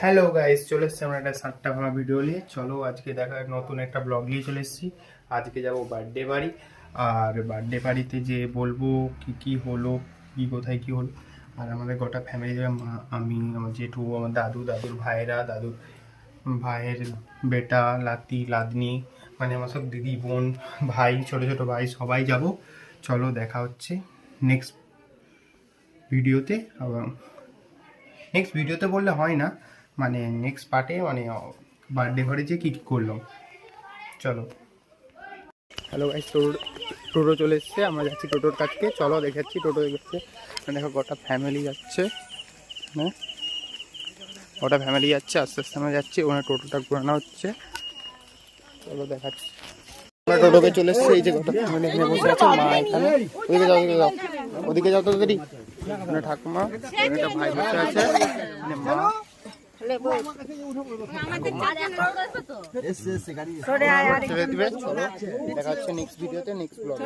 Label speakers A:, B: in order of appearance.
A: Hello guys, চলে এসেছি আমরা একটা সাতটা ভাঙা ভিডিও নিয়ে। চলো আজকে দেখা নতুন একটা ব্লগ নিয়ে চলে এসেছি। আজকে যাব বার্থডে বাড়ি। আর বার্থডে বাড়িতে যে বলবো কি কি হলো, কি কোথায় কি হলো। আর আমাদের গোটা ফ্যামিলি যাবে, মা, আমি, আমার জেঠু, আমার দাদু, দাদুর ভাইয়েরা, দাদুর ভাইয়ের বেটা, লাতি লাদনি, মানে আমার সব দিদি বোন ভাই, ছোট ছোট ভাই সবাই যাব। চলো দেখা হচ্ছে নেক্সট ভিডিওতে। নেক্সট ভিডিওতে বললে হয় না, মানে নেক্সট পার্টে, মানে বার্থডে ঘরে যে কী কী করলাম। চলো। হ্যালো গাইস, টোটো চলে এসছে, আমরা যাচ্ছি টোটোর কাছকে। চলো দেখাচ্ছি টোটো যাচ্ছে, দেখো গোটা ফ্যামিলি যাচ্ছে। হ্যাঁ, গোটা ফ্যামিলি যাচ্ছে, আস্তে আস্তে আমরা যাচ্ছি। ওখানে টোটোটা ঘোরানো হচ্ছে, চলো দেখাচ্ছি। আমরা টোটোকে চলে এসছে, এই যে গোটা ফ্যামিলি এখানে বসে আছে। মা এখানে, ওদিকে যাও, ওদিকে যাও, ওদিকে যাও তাড়াতাড়ি। ওখানে ঠাকুমা, একটা ভাই বসে আছে, মা। দেখা হচ্ছে নেক্সট ভিডিওতে, নেক্সট ব্লগে।